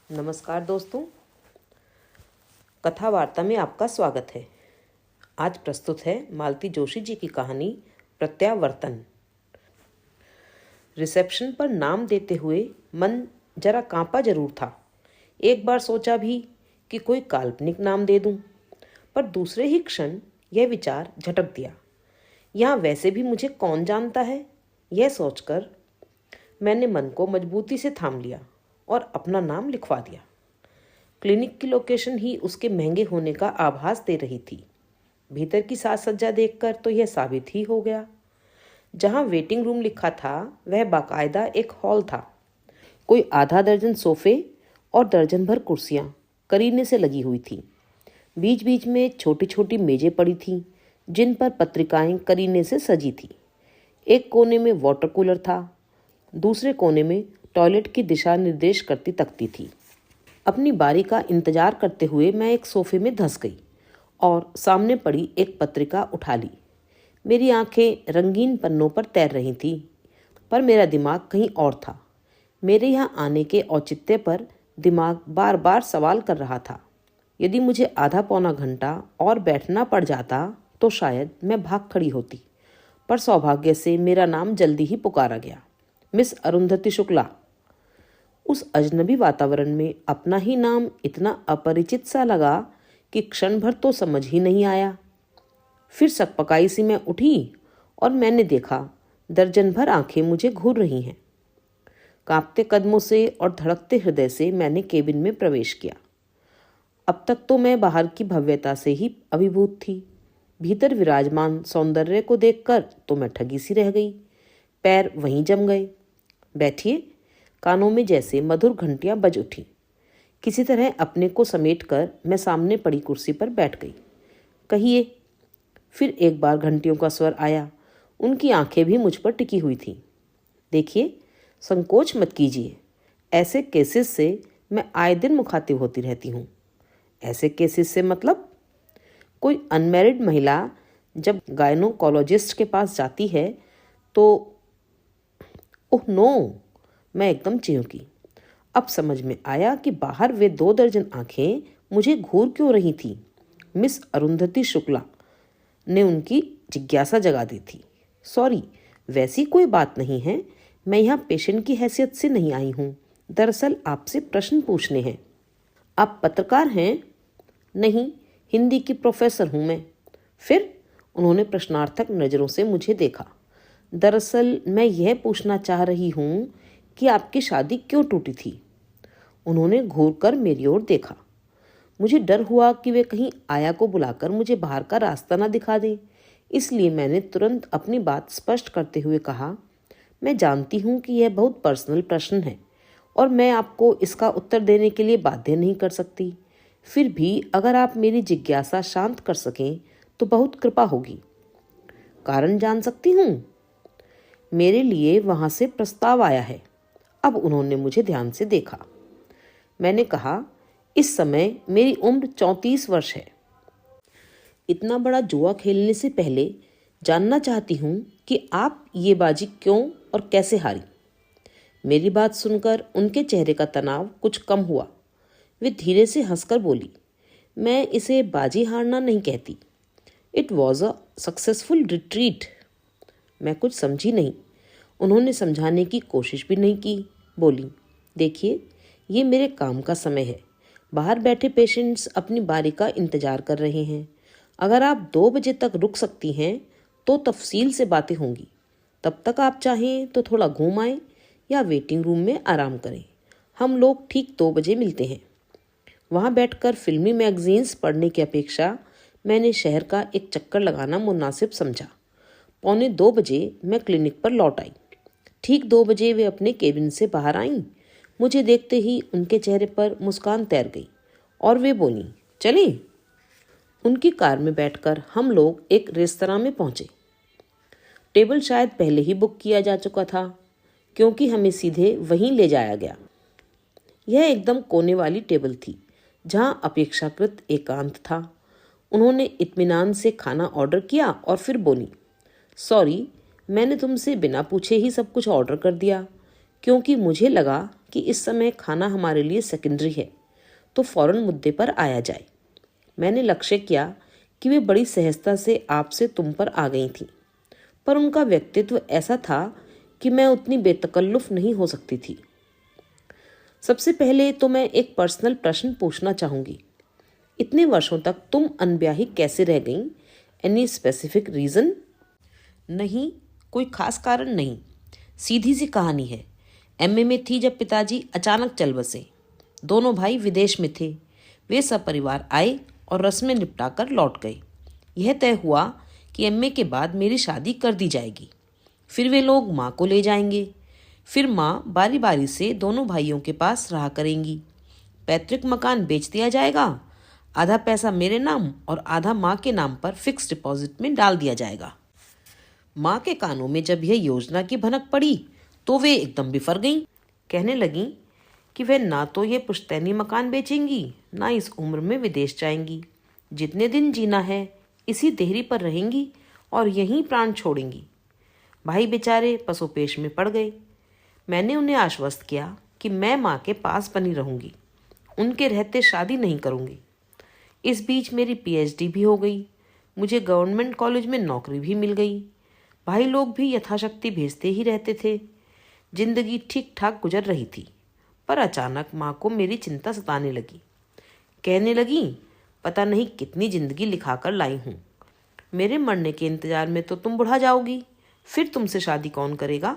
नमस्कार दोस्तों, कथा वार्ता में आपका स्वागत है। आज प्रस्तुत है मालती जोशी जी की कहानी प्रत्यावर्तन। रिसेप्शन पर नाम देते हुए मन जरा कांपा जरूर था। एक बार सोचा भी कि कोई काल्पनिक नाम दे दूं, पर दूसरे ही क्षण यह विचार झटक दिया, यहाँ वैसे भी मुझे कौन जानता है। यह सोचकर मैंने मन को मजबूती से थाम लिया और अपना नाम लिखवा दिया। क्लिनिक की लोकेशन ही उसके महंगे होने का आभास दे रही थी। भीतर की साज सज्जा देखकर तो यह साबित ही हो गया। जहां वेटिंग रूम लिखा था वह बाकायदा एक हॉल था। कोई आधा दर्जन सोफे और दर्जन भर कुर्सियां करीने से लगी हुई थी। बीच बीच में छोटी छोटी मेजें पड़ी थीं, जिन पर पत्रिकाएं करीने से सजी थी। एक कोने में वाटर कूलर था, दूसरे कोने में टॉयलेट की दिशा निर्देश करती तख्ती थी। अपनी बारी का इंतजार करते हुए मैं एक सोफे में धंस गई और सामने पड़ी एक पत्रिका उठा ली। मेरी आंखें रंगीन पन्नों पर तैर रही थीं, पर मेरा दिमाग कहीं और था। मेरे यहाँ आने के औचित्य पर दिमाग बार बार सवाल कर रहा था। यदि मुझे आधा पौना घंटा और बैठना पड़ जाता तो शायद मैं भाग खड़ी होती, पर सौभाग्य से मेरा नाम जल्दी ही पुकारा गया, मिस अरुंधति शुक्ला। उस अजनबी वातावरण में अपना ही नाम इतना अपरिचित सा लगा कि क्षण भर तो समझ ही नहीं आया। फिर सकपकाई सी मैं उठी और मैंने देखा दर्जन भर आंखें मुझे घूर रही हैं। कांपते कदमों से और धड़कते हृदय से मैंने केबिन में प्रवेश किया। अब तक तो मैं बाहर की भव्यता से ही अभिभूत थी। भीतर विराजमान सौंदर्य को देखकर तो मैं ठगी सी रह गई। पैर वहीं जम गए। बैठिए, कानों में जैसे मधुर घंटियां बज उठी। किसी तरह अपने को समेटकर मैं सामने पड़ी कुर्सी पर बैठ गई। कहिए। फिर एक बार घंटियों का स्वर आया। उनकी आंखें भी मुझ पर टिकी हुई थीं। देखिए, संकोच मत कीजिए। ऐसे केसेस से मैं आए दिन मुखातिब होती रहती हूँ। ऐसे केसेस से मतलब? कोई अनमैरिड महिला जब गायनोकोलॉजिस्ट के पास जाती है तो ओह नो, मैं एकदम चिढ़ी। अब समझ में आया कि बाहर वे 2 दर्जन आंखें मुझे घूर क्यों रही थी। मिस अरुंधति शुक्ला ने उनकी जिज्ञासा जगा दी थी। सॉरी, वैसी कोई बात नहीं है। मैं यहाँ पेशेंट की हैसियत से नहीं आई हूँ। दरअसल आपसे प्रश्न पूछने हैं। आप पत्रकार हैं? नहीं, हिंदी की प्रोफेसर हूँ मैं। फिर? उन्होंने प्रश्नार्थक नज़रों से मुझे देखा। दरअसल मैं यह पूछना चाह रही हूँ कि आपकी शादी क्यों टूटी थी। उन्होंने घूर कर मेरी ओर देखा। मुझे डर हुआ कि वे कहीं आया को बुलाकर मुझे बाहर का रास्ता ना दिखा दें, इसलिए मैंने तुरंत अपनी बात स्पष्ट करते हुए कहा, मैं जानती हूँ कि यह बहुत पर्सनल प्रश्न है और मैं आपको इसका उत्तर देने के लिए बाध्य नहीं कर सकती। फिर भी अगर आप मेरी जिज्ञासा शांत कर सकें तो बहुत कृपा होगी। कारण जान सकती हूँ? मेरे लिए वहाँ से प्रस्ताव आया है। अब उन्होंने मुझे ध्यान से देखा। मैंने कहा, इस समय मेरी उम्र 34 वर्ष है। इतना बड़ा जुआ खेलने से पहले जानना चाहती हूँ कि आप ये बाजी क्यों और कैसे हारी। मेरी बात सुनकर उनके चेहरे का तनाव कुछ कम हुआ। वे धीरे से हंसकर बोली, मैं इसे बाजी हारना नहीं कहती। It was a successful retreat. मैं कुछ समझी नहीं। उन्होंने समझाने की कोशिश भी नहीं की। बोली, देखिए, ये मेरे काम का समय है। बाहर बैठे पेशेंट्स अपनी बारी का इंतजार कर रहे हैं। अगर आप 2 बजे तक रुक सकती हैं तो तफसील से बातें होंगी। तब तक आप चाहें तो थोड़ा घूम आएं या वेटिंग रूम में आराम करें। हम लोग ठीक 2 बजे मिलते हैं। वहाँ बैठकर फिल्मी मैगजीन्स पढ़ने की अपेक्षा मैंने शहर का एक चक्कर लगाना मुनासिब समझा। 1:45 बजे मैं क्लिनिक पर लौट आई। ठीक 2 बजे वे अपने केबिन से बाहर आईं। मुझे देखते ही उनके चेहरे पर मुस्कान तैर गई और वे बोली, चलें? उनकी कार में बैठकर हम लोग एक रेस्तरां में पहुंचे। टेबल शायद पहले ही बुक किया जा चुका था, क्योंकि हमें सीधे वहीं ले जाया गया। यह एकदम कोने वाली टेबल थी, जहां अपेक्षाकृत एकांत था। उन्होंने इत्मीनान से खाना ऑर्डर किया और फिर बोली, सॉरी, मैंने तुमसे बिना पूछे ही सब कुछ ऑर्डर कर दिया। क्योंकि मुझे लगा कि इस समय खाना हमारे लिए सेकेंडरी है, तो फौरन मुद्दे पर आया जाए। मैंने लक्ष्य किया कि वे बड़ी सहजता से आपसे तुम पर आ गई थी, पर उनका व्यक्तित्व ऐसा था कि मैं उतनी बेतकल्लुफ नहीं हो सकती थी। सबसे पहले तो मैं एक पर्सनल प्रश्न पूछना चाहूँगी। इतने वर्षों तक तुम अनब्याही कैसे रह गईं? Any specific reason? नहीं, कोई खास कारण नहीं। सीधी सी कहानी है। एमए में थी जब पिताजी अचानक चल बसे। दोनों भाई विदेश में थे। वे सब परिवार आए और रस्में निपटाकर लौट गए। यह तय हुआ कि एमए के बाद मेरी शादी कर दी जाएगी। फिर वे लोग माँ को ले जाएंगे। फिर माँ बारी बारी से दोनों भाइयों के पास रहा करेंगी। पैतृक मकान बेच दिया जाएगा। आधा पैसा मेरे नाम और आधा माँ के नाम पर फिक्स डिपॉजिट में डाल दिया जाएगा। माँ के कानों में जब यह योजना की भनक पड़ी तो वे एकदम बिफर गईं। कहने लगीं कि वे ना तो ये पुश्तैनी मकान बेचेंगी, ना इस उम्र में विदेश जाएंगी। जितने दिन जीना है इसी देहरी पर रहेंगी और यहीं प्राण छोड़ेंगी। भाई बेचारे पसोपेश में पड़ गए। मैंने उन्हें आश्वस्त किया कि मैं माँ के पास बनी रहूंगी, उनके रहते शादी नहीं करूंगी। इस बीच मेरी पीएचडी भी हो गई। मुझे गवर्नमेंट कॉलेज में नौकरी भी मिल गई। भाई लोग भी यथाशक्ति भेजते ही रहते थे। जिंदगी ठीक ठाक गुजर रही थी, पर अचानक माँ को मेरी चिंता सताने लगी। कहने लगी, पता नहीं कितनी जिंदगी लिखा कर लाई हूँ। मेरे मरने के इंतजार में तो तुम बुढ़ा जाओगी, फिर तुमसे शादी कौन करेगा?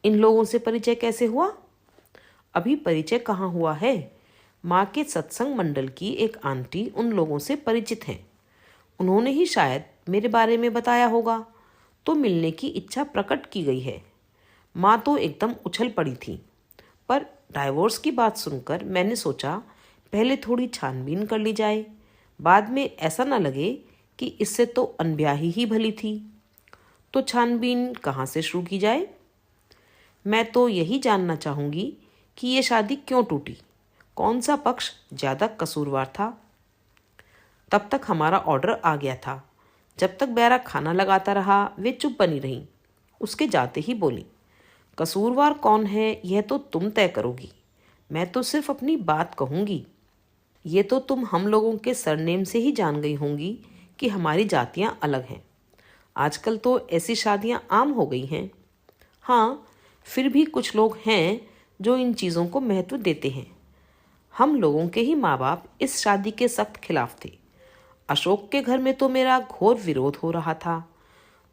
इन लोगों से परिचय कैसे हुआ? अभी परिचय कहाँ हुआ है। माँ के सत्संग मंडल की एक आंटी उन लोगों से परिचित हैं। उन्होंने ही शायद मेरे बारे में बताया होगा, तो मिलने की इच्छा प्रकट की गई है। माँ तो एकदम उछल पड़ी थी, पर डाइवोर्स की बात सुनकर मैंने सोचा पहले थोड़ी छानबीन कर ली जाए, बाद में ऐसा ना लगे कि इससे तो अनब्याही ही भली थी। तो छानबीन कहाँ से शुरू की जाए? मैं तो यही जानना चाहूँगी कि ये शादी क्यों टूटी, कौन सा पक्ष ज़्यादा कसूरवार था। तब तक हमारा ऑर्डर आ गया था। जब तक बैरा खाना लगाता रहा वे चुप बनी रहीं। उसके जाते ही बोली, कसूरवार कौन है यह तो तुम तय करोगी, मैं तो सिर्फ अपनी बात कहूँगी। ये तो तुम हम लोगों के सरनेम से ही जान गई होंगी कि हमारी जातियाँ अलग हैं। आजकल तो ऐसी शादियाँ आम हो गई हैं। हाँ, फिर भी कुछ लोग हैं जो इन चीज़ों को महत्व देते हैं। हम लोगों के ही माँ बाप इस शादी के सख्त खिलाफ थे। अशोक के घर में तो मेरा घोर विरोध हो रहा था।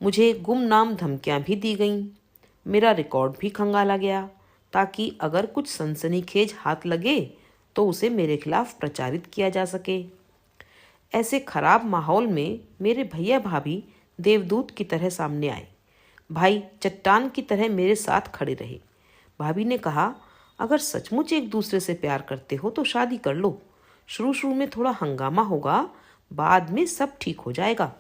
मुझे गुमनाम धमकियाँ भी दी गईं। मेरा रिकॉर्ड भी खंगाला गया, ताकि अगर कुछ सनसनीखेज हाथ लगे तो उसे मेरे खिलाफ प्रचारित किया जा सके। ऐसे खराब माहौल में मेरे भैया भाभी देवदूत की तरह सामने आए। भाई चट्टान की तरह मेरे साथ खड़े रहे। भाभी ने कहा, अगर सचमुच एक दूसरे से प्यार करते हो तो शादी कर लो। शुरू शुरू में थोड़ा हंगामा होगा, बाद में सब ठीक हो जाएगा।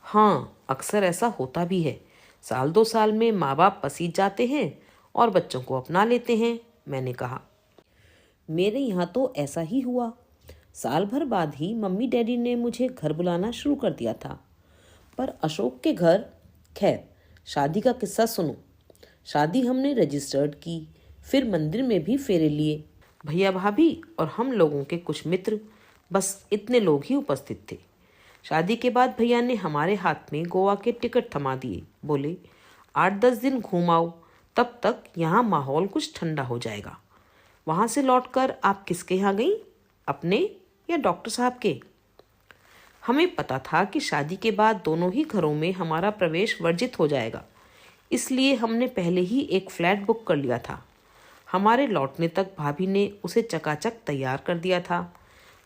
हाँ, अक्सर ऐसा होता भी है। साल 2 साल में माँ बाप पसीज जाते हैं और बच्चों को अपना लेते हैं, मैंने कहा। मेरे यहाँ तो ऐसा ही हुआ। साल भर बाद ही मम्मी डैडी ने मुझे घर बुलाना शुरू कर दिया था। पर अशोक के घर, खैर, शादी का किस्सा सुनो। शादी हमने रजिस्टर्ड की, फिर मंदिर में भी फेरे लिए। भैया भाभी और हम लोगों के कुछ मित्र, बस इतने लोग ही उपस्थित थे। शादी के बाद भैया ने हमारे हाथ में गोवा के टिकट थमा दिए। बोले, 8-10 दिन घूम आओ, तब तक यहाँ माहौल कुछ ठंडा हो जाएगा। वहाँ से लौटकर आप किसके यहाँ गई, अपने या डॉक्टर साहब के? हमें पता था कि शादी के बाद दोनों ही घरों में हमारा प्रवेश वर्जित हो जाएगा, इसलिए हमने पहले ही एक फ्लैट बुक कर लिया था। हमारे लौटने तक भाभी ने उसे चकाचक तैयार कर दिया था।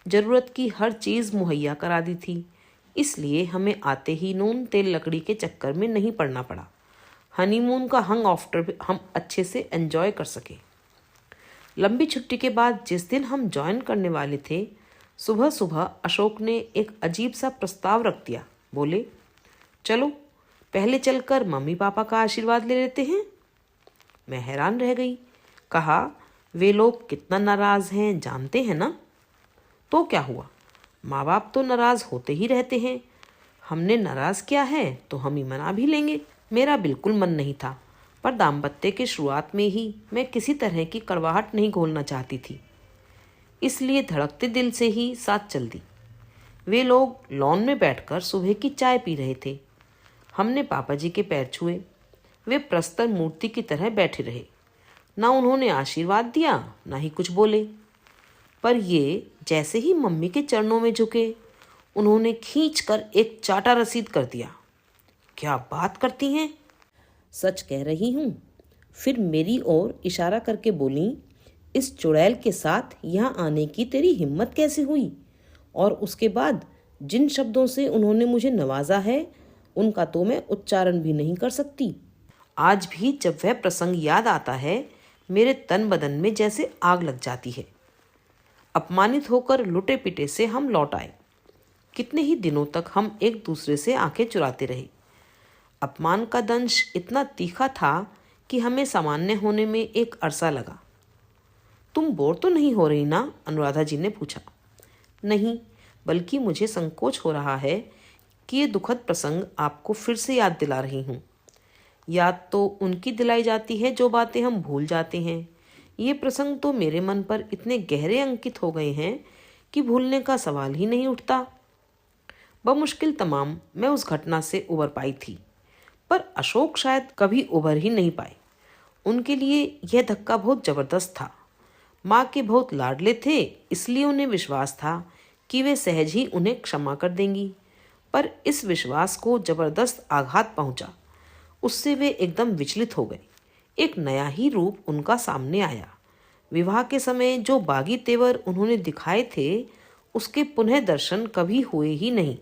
ज़रूरत की हर चीज़ मुहैया करा दी थी, इसलिए हमें आते ही नून तेल लकड़ी के चक्कर में नहीं पड़ना पड़ा। हनीमून का हंग आफ्टर हम अच्छे से एंजॉय कर सके। लंबी छुट्टी के बाद जिस दिन हम ज्वाइन करने वाले थे, सुबह सुबह अशोक ने एक अजीब सा प्रस्ताव रख दिया। बोले, चलो पहले चलकर मम्मी पापा का आशीर्वाद ले लेते हैं। मैं हैरान रह गई। कहा, वे लोग कितना नाराज़ हैं जानते हैं ना? तो क्या हुआ, माँ बाप तो नाराज़ होते ही रहते हैं। हमने नाराज़ किया है तो हम ही मना भी लेंगे। मेरा बिल्कुल मन नहीं था, पर दाम्पत्य के शुरुआत में ही मैं किसी तरह की कड़वाहट नहीं घोलना चाहती थी, इसलिए धड़कते दिल से ही साथ चल दी। वे लोग लॉन में बैठकर सुबह की चाय पी रहे थे। हमने पापा जी के पैर छुए। वे प्रस्तर मूर्ति की तरह बैठे रहे। ना उन्होंने आशीर्वाद दिया, ना ही कुछ बोले। पर ये जैसे ही मम्मी के चरणों में झुके, उन्होंने खींचकर एक चाटा रसीद कर दिया। क्या बात करती हैं? सच कह रही हूँ। फिर मेरी ओर इशारा करके बोली, इस चुड़ैल के साथ यहाँ आने की तेरी हिम्मत कैसे हुई? और उसके बाद जिन शब्दों से उन्होंने मुझे नवाजा है, उनका तो मैं उच्चारण भी नहीं कर सकती। आज भी जब वह प्रसंग याद आता है, मेरे तन बदन में जैसे आग लग जाती है। अपमानित होकर लुटे पिटे से हम लौट आए। कितने ही दिनों तक हम एक दूसरे से आंखें चुराते रहे। अपमान का दंश इतना तीखा था कि हमें सामान्य होने में एक अरसा लगा। तुम बोर तो नहीं हो रही ना? अनुराधा जी ने पूछा। नहीं, बल्कि मुझे संकोच हो रहा है कि ये दुखद प्रसंग आपको फिर से याद दिला रही हूँ। याद तो उनकी दिलाई जाती है जो बातें हम भूल जाते हैं। ये प्रसंग तो मेरे मन पर इतने गहरे अंकित हो गए हैं कि भूलने का सवाल ही नहीं उठता। बमुश्किल तमाम मैं उस घटना से उबर पाई थी, पर अशोक शायद कभी उबर ही नहीं पाए। उनके लिए यह धक्का बहुत जबरदस्त था। माँ के बहुत लाडले थे, इसलिए उन्हें विश्वास था कि वे सहज ही उन्हें क्षमा कर देंगी। पर इस विश्वास को जबरदस्त आघात पहुंचा। उससे वे एकदम विचलित हो गए। एक नया ही रूप उनका सामने आया। विवाह के समय जो बागी तेवर उन्होंने दिखाए थे, उसके पुनः दर्शन कभी हुए ही नहीं।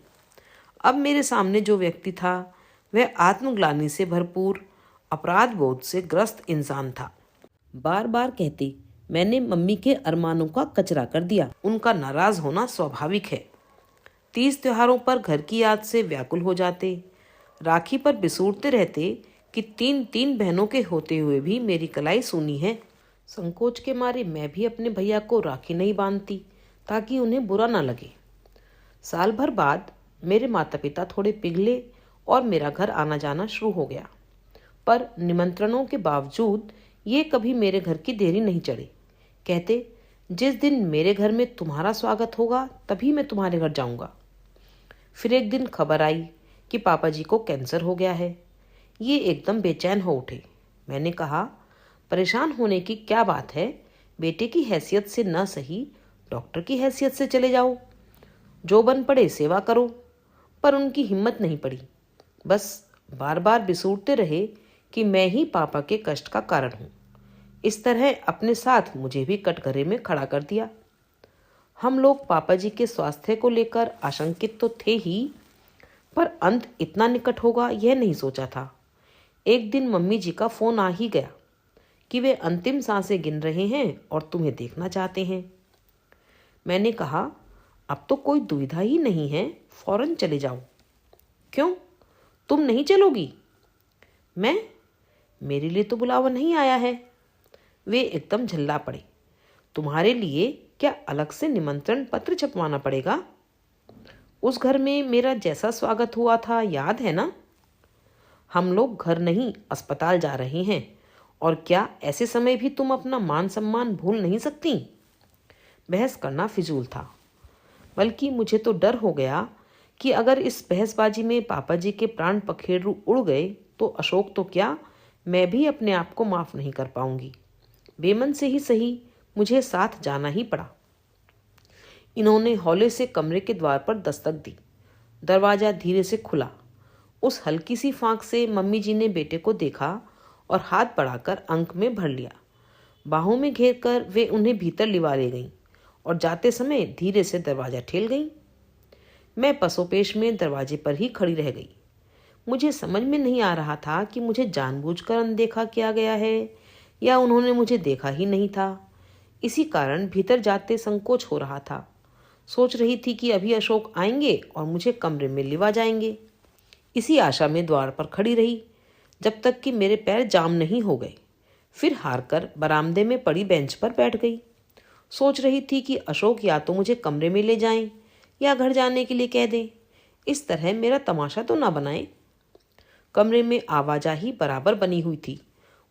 अब मेरे सामने जो व्यक्ति था, वह आत्मग्लानि से भरपूर, अपराध बोध से ग्रस्त इंसान था। बार बार कहती, मैंने मम्मी के अरमानों का कचरा कर दिया। उनका नाराज होना स्वाभाविक है। 30 त्योहारों पर घर की याद से व्याकुल हो जाते। राखी पर बिसूरते रहते कि 3 बहनों के होते हुए भी मेरी कलाई सूनी है। संकोच के मारे मैं भी अपने भैया को राखी नहीं बांधती, ताकि उन्हें बुरा ना लगे। साल भर बाद मेरे माता पिता थोड़े पिघले और मेरा घर आना जाना शुरू हो गया। पर निमंत्रणों के बावजूद ये कभी मेरे घर की देरी नहीं चढ़े। कहते, जिस दिन मेरे घर में तुम्हारा स्वागत होगा, तभी मैं तुम्हारे घर जाऊंगा। फिर एक दिन खबर आई कि पापा जी को कैंसर हो गया है। ये एकदम बेचैन हो उठे। मैंने कहा, परेशान होने की क्या बात है? बेटे की हैसियत से न सही, डॉक्टर की हैसियत से चले जाओ। जो बन पड़े सेवा करो। पर उनकी हिम्मत नहीं पड़ी। बस बार बार बिसूरते रहे कि मैं ही पापा के कष्ट का कारण हूँ। इस तरह अपने साथ मुझे भी कटघरे में खड़ा कर दिया। हम लोग पापा जी के स्वास्थ्य को लेकर आशंकित तो थे ही, पर अंत इतना निकट होगा यह नहीं सोचा था। एक दिन मम्मी जी का फोन आ ही गया कि वे अंतिम सांसें गिन रहे हैं और तुम्हें देखना चाहते हैं। मैंने कहा, अब तो कोई दुविधा ही नहीं है, फौरन चले जाओ। क्यों, तुम नहीं चलोगी? मैं? मेरे लिए तो बुलावा नहीं आया है। वे एकदम झल्ला पड़े। तुम्हारे लिए क्या अलग से निमंत्रण पत्र छपवाना पड़ेगा? उस घर में मेरा जैसा स्वागत हुआ था, याद है ना? हम लोग घर नहीं अस्पताल जा रहे हैं, और क्या ऐसे समय भी तुम अपना मान सम्मान भूल नहीं सकती? बहस करना फिजूल था। बल्कि मुझे तो डर हो गया कि अगर इस बहसबाजी में पापा जी के प्राण पखेरु उड़ गए तो अशोक तो क्या, मैं भी अपने आप को माफ नहीं कर पाऊंगी। बेमन से ही सही, मुझे साथ जाना ही पड़ा। इन्होंने हौले से कमरे के द्वार पर दस्तक दी। दरवाजा धीरे से खुला। उस हल्की सी फांक से मम्मी जी ने बेटे को देखा और हाथ बढ़ाकर अंक में भर लिया। बाहों में घेर कर वे उन्हें भीतर लिवा ले गईं और जाते समय धीरे से दरवाजा ठेल गईं। मैं पसोपेश में दरवाजे पर ही खड़ी रह गई। मुझे समझ में नहीं आ रहा था कि मुझे जानबूझकर अनदेखा किया गया है या उन्होंने मुझे देखा ही नहीं था। इसी कारण भीतर जाते संकोच हो रहा था। सोच रही थी कि अभी अशोक आएंगे और मुझे कमरे में लिवा जाएंगे। इसी आशा में द्वार पर खड़ी रही जब तक कि मेरे पैर जाम नहीं हो गए। फिर हार कर बरामदे में पड़ी बेंच पर बैठ गई। सोच रही थी कि अशोक या तो मुझे कमरे में ले जाएं या घर जाने के लिए कह दें। इस तरह मेरा तमाशा तो ना बनाए। कमरे में आवाजाही बराबर बनी हुई थी,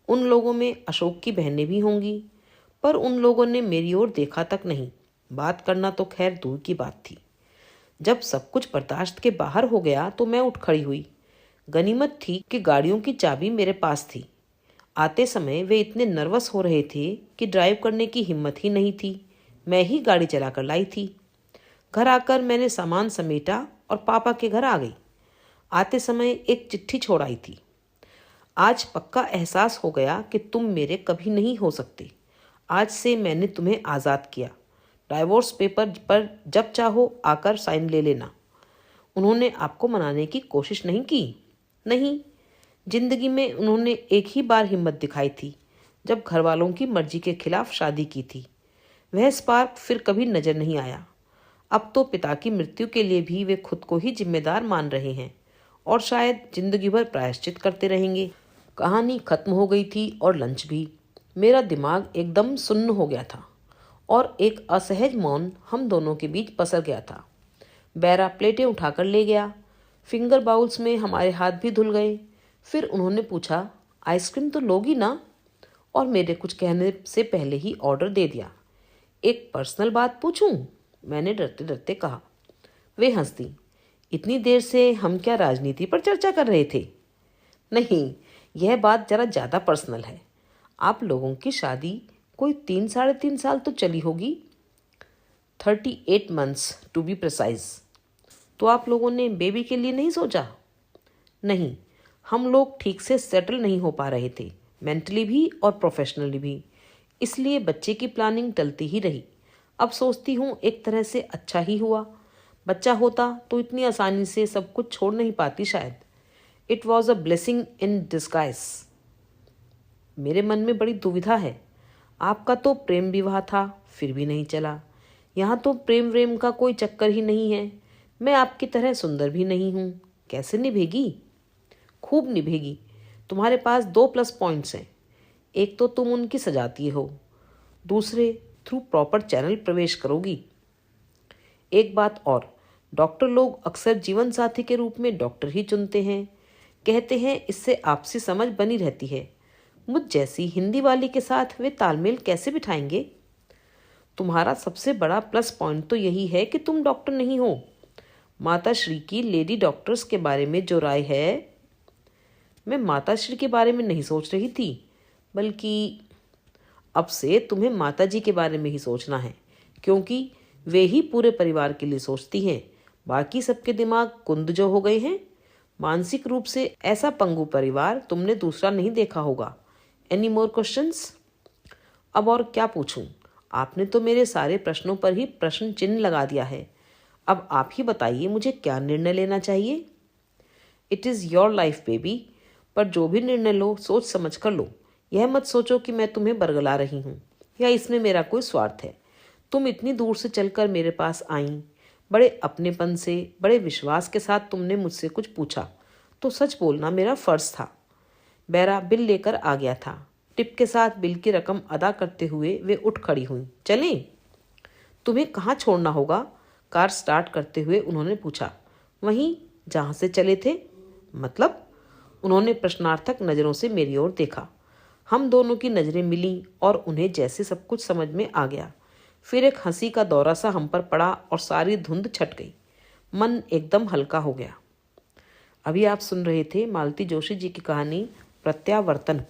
उन लोगों में अशोक की बहनें भी होंगी, पर उन लोगों ने मेरी ओर देखा तक नहीं। बात करना तो खैर दूर की बात थी। जब सब कुछ बर्दाश्त के बाहर हो गया तो मैं उठ खड़ी हुई। गनीमत थी कि गाड़ियों की चाबी मेरे पास थी। आते समय वे इतने नर्वस हो रहे थे कि ड्राइव करने की हिम्मत ही नहीं थी। मैं ही गाड़ी चलाकर लाई थी। घर आकर मैंने सामान समेटा और पापा के घर आ गई। आते समय एक चिट्ठी छोड़ आई थी। आज पक्का एहसास हो गया कि तुम मेरे कभी नहीं हो सकते। आज से मैंने तुम्हें आज़ाद किया। डाइवोर्स पेपर पर जब चाहो आकर साइन ले लेना। उन्होंने आपको मनाने की कोशिश नहीं की? नहीं। जिंदगी में उन्होंने एक ही बार हिम्मत दिखाई थी, जब घर वालों की मर्जी के खिलाफ शादी की थी। वह स्पार्क फिर कभी नजर नहीं आया। अब तो पिता की मृत्यु के लिए भी वे खुद को ही जिम्मेदार मान रहे हैं और शायद जिंदगी भर प्रायश्चित करते रहेंगे। कहानी खत्म हो गई थी और लंच भी। मेरा दिमाग एकदम सुन्न हो गया था और एक असहज मौन हम दोनों के बीच पसर गया था। बैरा प्लेटें उठाकर ले गया। फिंगर बाउल्स में हमारे हाथ भी धुल गए। फिर उन्होंने पूछा, आइसक्रीम तो लोगी ना? और मेरे कुछ कहने से पहले ही ऑर्डर दे दिया। एक पर्सनल बात पूछूं? मैंने डरते डरते कहा। वे हंस दी। इतनी देर से हम क्या राजनीति पर चर्चा कर रहे थे? नहीं, यह बात जरा ज़्यादा पर्सनल है। आप लोगों की शादी कोई 3 साढ़े 3 साल तो चली होगी। 38 months टू बी प्रिसाइज। तो आप लोगों ने बेबी के लिए नहीं सोचा? नहीं, हम लोग ठीक से सेटल नहीं हो पा रहे थे, मेंटली भी और प्रोफेशनली भी। इसलिए बच्चे की प्लानिंग टलती ही रही। अब सोचती हूँ एक तरह से अच्छा ही हुआ। बच्चा होता तो इतनी आसानी से सब कुछ छोड़ नहीं पाती शायद। It was a blessing in disguise. मेरे मन में बड़ी दुविधा है। आपका तो प्रेम विवाह था, फिर भी नहीं चला। यहाँ तो प्रेम व्रेम का कोई चक्कर ही नहीं है। मैं आपकी तरह सुंदर भी नहीं हूँ। कैसे निभेगी? खूब निभेगी। तुम्हारे पास 2 प्लस पॉइंट्स हैं। एक तो तुम उनकी सजाती हो, दूसरे थ्रू प्रॉपर चैनल प्रवेश करोगी। एक बात और, डॉक्टर लोग अक्सर जीवन साथी के रूप में डॉक्टर ही चुनते हैं। कहते हैं इससे आपसी समझ बनी रहती है। मुझ जैसी हिंदी वाली के साथ वे तालमेल कैसे बिठाएंगे? तुम्हारा सबसे बड़ा प्लस पॉइंट तो यही है कि तुम डॉक्टर नहीं हो। माता श्री की लेडी डॉक्टर्स के बारे में जो राय है, मैं माता श्री के बारे में नहीं सोच रही थी, बल्कि अब से तुम्हें माता जी के बारे में ही सोचना है, क्योंकि वे ही पूरे परिवार के लिए सोचती हैं। बाकी सबके दिमाग कुंद जो हो गए हैं। मानसिक रूप से ऐसा पंगु परिवार तुमने दूसरा नहीं देखा होगा। Any more questions? अब और क्या पूछूं? आपने तो मेरे सारे प्रश्नों पर ही प्रश्न चिन्ह लगा दिया है। अब आप ही बताइए मुझे क्या निर्णय लेना चाहिए। It is your life baby, पर जो भी निर्णय लो सोच समझ कर लो। यह मत सोचो कि मैं तुम्हें बरगला रही हूँ या इसमें मेरा कोई स्वार्थ है। तुम इतनी दूर से चलकर मेरे पास आई, बड़े अपनेपन से, बड़े विश्वास के साथ तुमने मुझसे कुछ पूछा, तो सच बोलना मेरा फर्ज था। बैरा बिल लेकर आ गया था। टिप के साथ बिल की रकम अदा करते हुए वे उठ खड़ी हुई। चलें? तुम्हें कहाँ छोड़ना होगा? कार स्टार्ट करते हुए उन्होंने पूछा। वहीं जहाँ से चले थे। मतलब? उन्होंने प्रश्नार्थक नज़रों से मेरी ओर देखा। हम दोनों की नज़रें मिलीं और उन्हें जैसे सब कुछ समझ में आ गया। फिर एक हंसी का दौरा सा हम पर पड़ा और सारी धुंध छट गई। मन एकदम हल्का हो गया। अभी आप सुन रहे थे मालती जोशी जी की कहानी प्रत्यावर्तन।